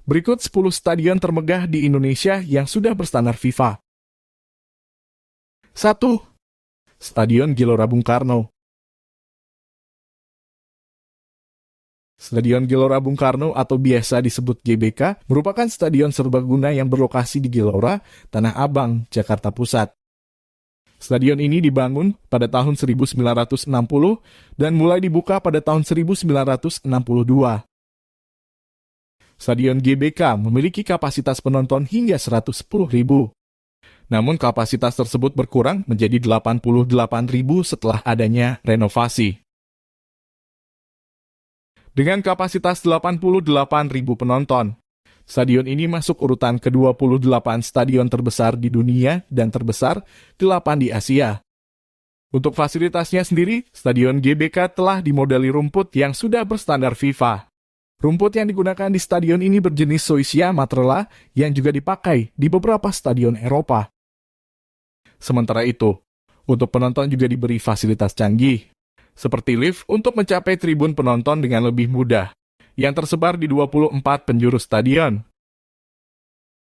Berikut 10 stadion termegah di Indonesia yang sudah berstandar FIFA. 1. Stadion Gelora Bung Karno. Stadion Gelora Bung Karno atau biasa disebut GBK merupakan stadion serbaguna yang berlokasi di Gelora, Tanah Abang, Jakarta Pusat. Stadion ini dibangun pada tahun 1960 dan mulai dibuka pada tahun 1962. Stadion GBK memiliki kapasitas penonton hingga 110.000. Namun kapasitas tersebut berkurang menjadi 88.000 setelah adanya renovasi. Dengan kapasitas 88.000 penonton, stadion ini masuk urutan ke-28 stadion terbesar di dunia dan terbesar 8 di Asia. Untuk fasilitasnya sendiri, Stadion GBK telah dimodeli rumput yang sudah berstandar FIFA. Rumput yang digunakan di stadion ini berjenis Zoysia Matrela yang juga dipakai di beberapa stadion Eropa. Sementara itu, untuk penonton juga diberi fasilitas canggih, seperti lift untuk mencapai tribun penonton dengan lebih mudah, yang tersebar di 24 penjuru stadion.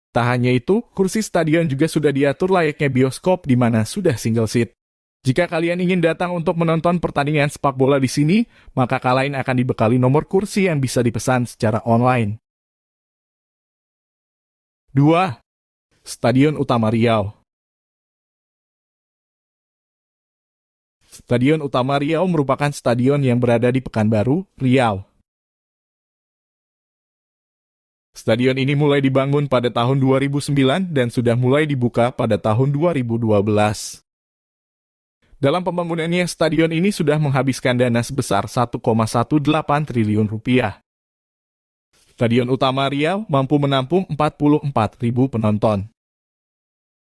Tak hanya itu, kursi stadion juga sudah diatur layaknya bioskop di mana sudah single seat. Jika kalian ingin datang untuk menonton pertandingan sepak bola di sini, maka kalian akan dibekali nomor kursi yang bisa dipesan secara online. 2. Stadion Utama Riau. Stadion Utama Riau merupakan stadion yang berada di Pekanbaru, Riau. Stadion ini mulai dibangun pada tahun 2009 dan sudah mulai dibuka pada tahun 2012. Dalam pembangunannya, stadion ini sudah menghabiskan dana sebesar 1,18 triliun rupiah. Stadion Utama Riau mampu menampung 44.000 penonton.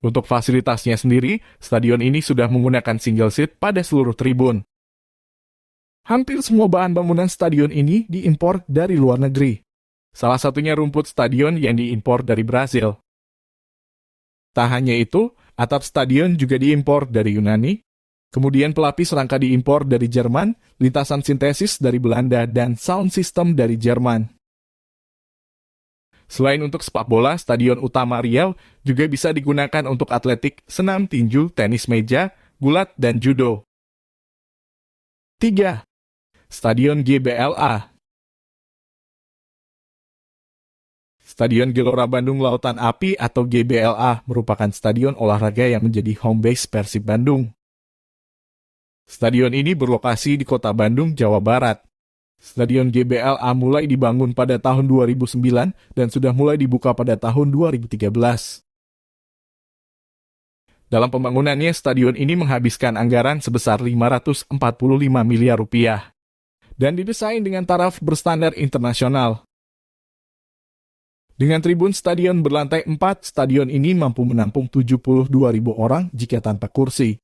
Untuk fasilitasnya sendiri, stadion ini sudah menggunakan single seat pada seluruh tribun. Hampir semua bahan bangunan stadion ini diimpor dari luar negeri. Salah satunya rumput stadion yang diimpor dari Brasil. Tak hanya itu, atap stadion juga diimpor dari Yunani, kemudian pelapis rangka diimpor dari Jerman, lintasan sintesis dari Belanda, dan sound system dari Jerman. Selain untuk sepak bola, Stadion Utama Riau juga bisa digunakan untuk atletik, senam tinju, tenis meja, gulat, dan judo. 3. Stadion GBLA. Stadion Gelora Bandung Lautan Api atau GBLA merupakan stadion olahraga yang menjadi home base Persib Bandung. Stadion ini berlokasi di Kota Bandung, Jawa Barat. Stadion GBLA mulai dibangun pada tahun 2009 dan sudah mulai dibuka pada tahun 2013. Dalam pembangunannya, stadion ini menghabiskan anggaran sebesar 545 miliar rupiah dan didesain dengan taraf berstandar internasional. Dengan tribun stadion berlantai 4, stadion ini mampu menampung 72.000 orang jika tanpa kursi.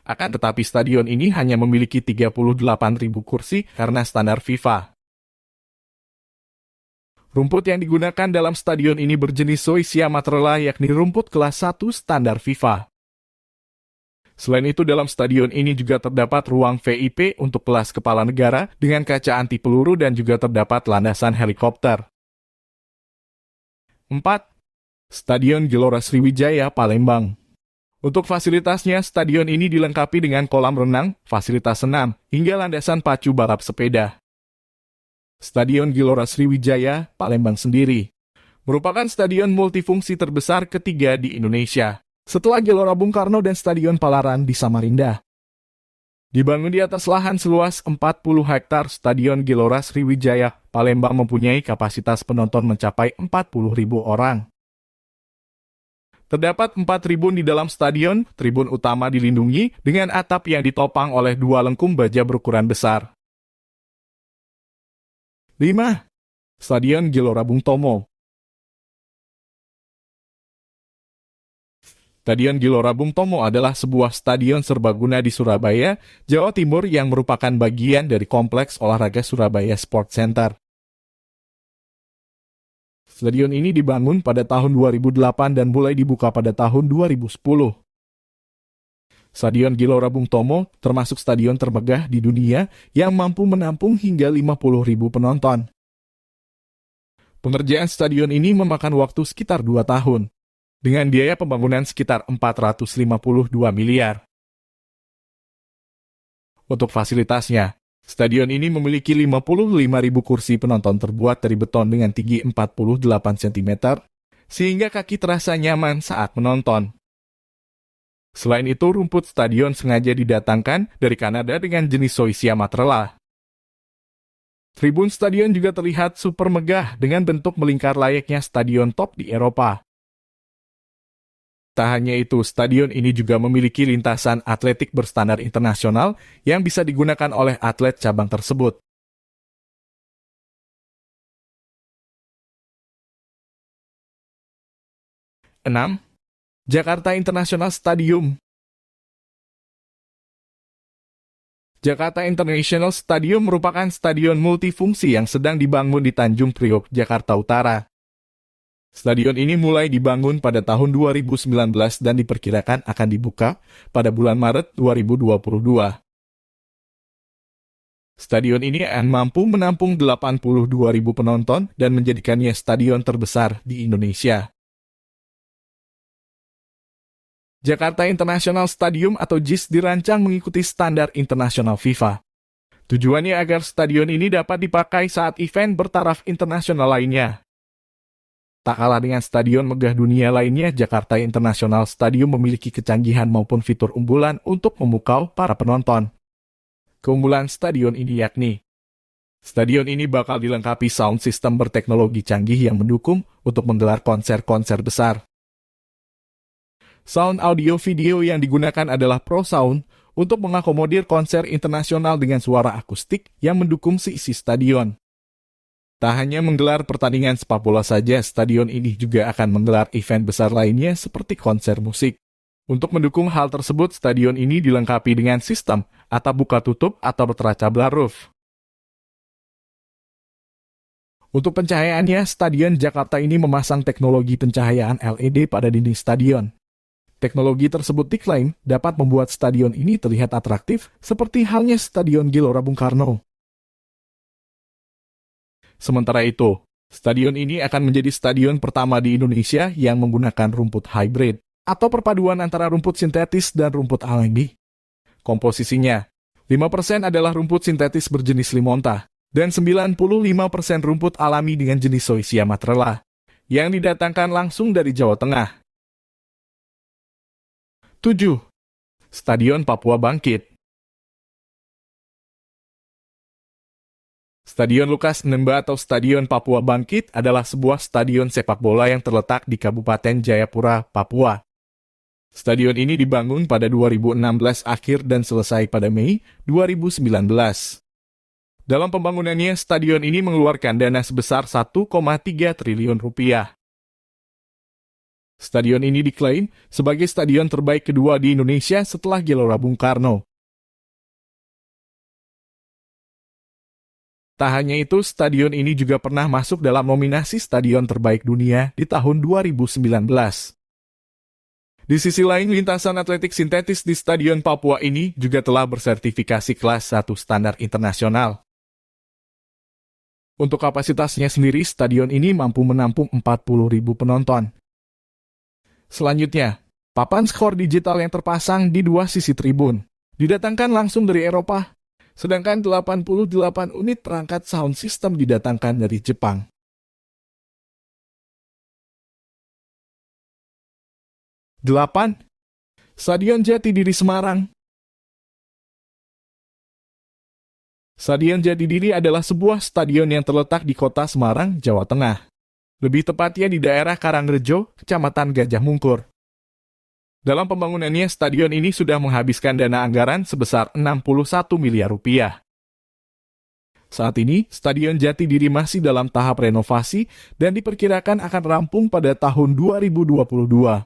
Akan tetapi stadion ini hanya memiliki 38.000 kursi karena standar FIFA. Rumput yang digunakan dalam stadion ini berjenis Zoysia Matrela yakni rumput kelas 1 standar FIFA. Selain itu, dalam stadion ini juga terdapat ruang VIP untuk kelas kepala negara dengan kaca anti peluru dan juga terdapat landasan helikopter. 4. Stadion Gelora Sriwijaya, Palembang. Untuk fasilitasnya, stadion ini dilengkapi dengan kolam renang, fasilitas senam, hingga landasan pacu balap sepeda. Stadion Gelora Sriwijaya, Palembang sendiri merupakan stadion multifungsi terbesar ketiga di Indonesia, setelah Gelora Bung Karno dan Stadion Palaran di Samarinda. Dibangun di atas lahan seluas 40 hektar, Stadion Gelora Sriwijaya, Palembang mempunyai kapasitas penonton mencapai 40.000 orang. Terdapat 4 tribun di dalam stadion, tribun utama dilindungi dengan atap yang ditopang oleh 2 lengkung baja berukuran besar. 5. Stadion Gelora Bung Tomo. Stadion Gelora Bung Tomo adalah sebuah stadion serbaguna di Surabaya, Jawa Timur yang merupakan bagian dari kompleks olahraga Surabaya Sport Center. Stadion ini dibangun pada tahun 2008 dan mulai dibuka pada tahun 2010. Stadion Gelora Bung Tomo termasuk stadion termegah di dunia yang mampu menampung hingga 50.000 penonton. Pengerjaan stadion ini memakan waktu sekitar 2 tahun, dengan biaya pembangunan sekitar 452 miliar. Untuk fasilitasnya, stadion ini memiliki 55.000 kursi penonton terbuat dari beton dengan tinggi 48 cm, sehingga kaki terasa nyaman saat menonton. Selain itu, rumput stadion sengaja didatangkan dari Kanada dengan jenis Zoysia matrela. Tribun stadion juga terlihat super megah dengan bentuk melingkar layaknya stadion top di Eropa. Tak hanya itu, stadion ini juga memiliki lintasan atletik berstandar internasional yang bisa digunakan oleh atlet cabang tersebut. Enam, Jakarta International Stadium. Jakarta International Stadium merupakan stadion multifungsi yang sedang dibangun di Tanjung Priok, Jakarta Utara. Stadion ini mulai dibangun pada tahun 2019 dan diperkirakan akan dibuka pada bulan Maret 2022. Stadion ini akan mampu menampung 82.000 penonton dan menjadikannya stadion terbesar di Indonesia. Jakarta International Stadium atau JIS dirancang mengikuti standar internasional FIFA. Tujuannya agar stadion ini dapat dipakai saat event bertaraf internasional lainnya. Tak kalah dengan stadion megah dunia lainnya, Jakarta International Stadium memiliki kecanggihan maupun fitur unggulan untuk memukau para penonton. Keunggulan stadion ini yakni, stadion ini bakal dilengkapi sound system berteknologi canggih yang mendukung untuk menggelar konser-konser besar. Sound audio video yang digunakan adalah Pro Sound untuk mengakomodir konser internasional dengan suara akustik yang mendukung seisi stadion. Tak hanya menggelar pertandingan sepak bola saja, stadion ini juga akan menggelar event besar lainnya seperti konser musik. Untuk mendukung hal tersebut, stadion ini dilengkapi dengan sistem atap buka tutup atau retractable roof. Untuk pencahayaannya, Stadion Jakarta ini memasang teknologi pencahayaan LED pada dinding stadion. Teknologi tersebut diklaim dapat membuat stadion ini terlihat atraktif seperti halnya Stadion Gelora Bung Karno. Sementara itu, stadion ini akan menjadi stadion pertama di Indonesia yang menggunakan rumput hybrid atau perpaduan antara rumput sintetis dan rumput alami. Komposisinya, 5% adalah rumput sintetis berjenis limonta dan 95% rumput alami dengan jenis Zoysia matrela yang didatangkan langsung dari Jawa Tengah. 7. Stadion Papua Bangkit. Stadion Lukas Nmba atau Stadion Papua Bangkit adalah sebuah stadion sepak bola yang terletak di Kabupaten Jayapura, Papua. Stadion ini dibangun pada 2016 akhir dan selesai pada Mei 2019. Dalam pembangunannya, stadion ini mengeluarkan dana sebesar 1,3 triliun rupiah. Stadion ini diklaim sebagai stadion terbaik kedua di Indonesia setelah Gelora Bung Karno. Tak hanya itu, stadion ini juga pernah masuk dalam nominasi stadion terbaik dunia di tahun 2019. Di sisi lain, lintasan atletik sintetis di Stadion Papua ini juga telah bersertifikasi kelas 1 standar internasional. Untuk kapasitasnya sendiri, stadion ini mampu menampung 40.000 penonton. Selanjutnya, papan skor digital yang terpasang di dua sisi tribun didatangkan langsung dari Eropa, sedangkan 88 unit perangkat sound system didatangkan dari Jepang. Delapan, Stadion Jatidiri Semarang. Stadion Jatidiri adalah sebuah stadion yang terletak di kota Semarang, Jawa Tengah. Lebih tepatnya di daerah Karangrejo, Kecamatan Gajah Mungkur. Dalam pembangunannya, stadion ini sudah menghabiskan dana anggaran sebesar 61 miliar rupiah. Saat ini, Stadion Jatidiri masih dalam tahap renovasi dan diperkirakan akan rampung pada tahun 2022.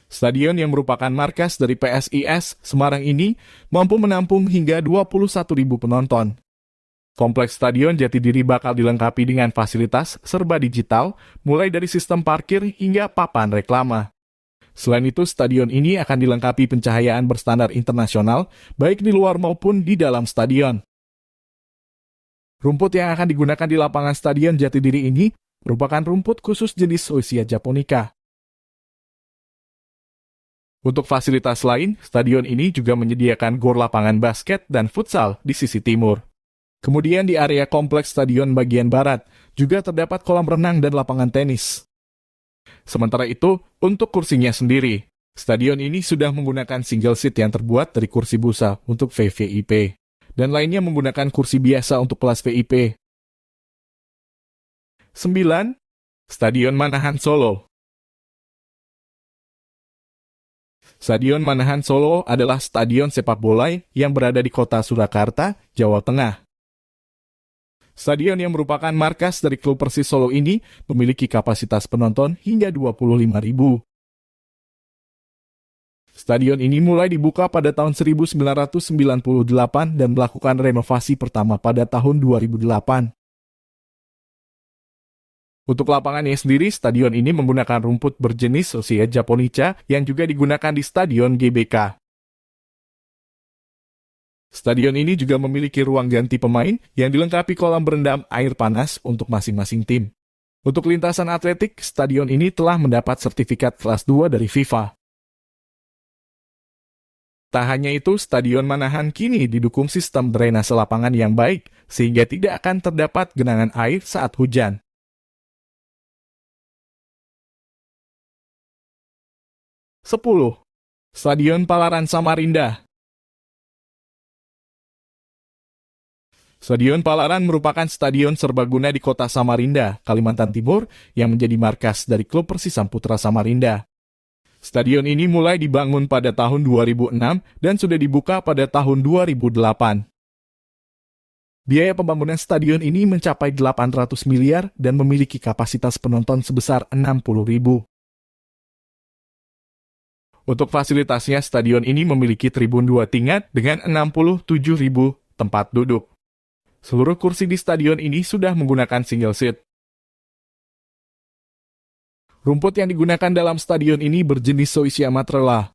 Stadion yang merupakan markas dari PSIS Semarang ini mampu menampung hingga 21.000 penonton. Kompleks Stadion Jatidiri bakal dilengkapi dengan fasilitas serba digital, mulai dari sistem parkir hingga papan reklama. Selain itu, stadion ini akan dilengkapi pencahayaan berstandar internasional, baik di luar maupun di dalam stadion. Rumput yang akan digunakan di lapangan Stadion Jatidiri ini merupakan rumput khusus jenis Oisia japonica. Untuk fasilitas lain, stadion ini juga menyediakan gor lapangan basket dan futsal di sisi timur. Kemudian di area kompleks stadion bagian barat, juga terdapat kolam renang dan lapangan tenis. Sementara itu, untuk kursinya sendiri, stadion ini sudah menggunakan single seat yang terbuat dari kursi busa untuk VVIP, dan lainnya menggunakan kursi biasa untuk kelas VIP. 9. Stadion Manahan Solo. Stadion Manahan Solo adalah stadion sepak bola yang berada di kota Surakarta, Jawa Tengah. Stadion yang merupakan markas dari klub Persis Solo ini memiliki kapasitas penonton hingga 25.000. Stadion ini mulai dibuka pada tahun 1998 dan melakukan renovasi pertama pada tahun 2008. Untuk lapangannya sendiri, stadion ini menggunakan rumput berjenis Oisia japonica yang juga digunakan di Stadion GBK. Stadion ini juga memiliki ruang ganti pemain yang dilengkapi kolam berendam air panas untuk masing-masing tim. Untuk lintasan atletik, stadion ini telah mendapat sertifikat kelas 2 dari FIFA. Tak hanya itu, Stadion Manahan kini didukung sistem drainase lapangan yang baik, sehingga tidak akan terdapat genangan air saat hujan. Sepuluh. Stadion Palaran Samarinda. Stadion Palaran merupakan stadion serbaguna di kota Samarinda, Kalimantan Timur, yang menjadi markas dari klub Persisam Putra Samarinda. Stadion ini mulai dibangun pada tahun 2006 dan sudah dibuka pada tahun 2008. Biaya pembangunan stadion ini mencapai 800 miliar dan memiliki kapasitas penonton sebesar 60.000. Untuk fasilitasnya, stadion ini memiliki tribun 2 tingkat dengan 67.000 tempat duduk. Seluruh kursi di stadion ini sudah menggunakan single seat. Rumput yang digunakan dalam stadion ini berjenis Oisia Matrela.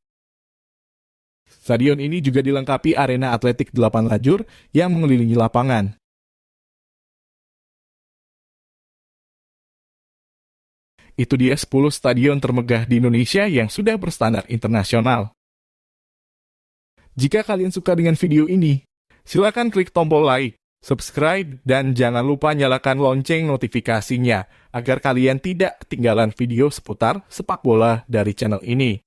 Stadion ini juga dilengkapi arena atletik 8 lajur yang mengelilingi lapangan. Itu dia 10 stadion termegah di Indonesia yang sudah berstandar internasional. Jika kalian suka dengan video ini, silakan klik tombol like, subscribe, dan jangan lupa nyalakan lonceng notifikasinya agar kalian tidak ketinggalan video seputar sepak bola dari channel ini.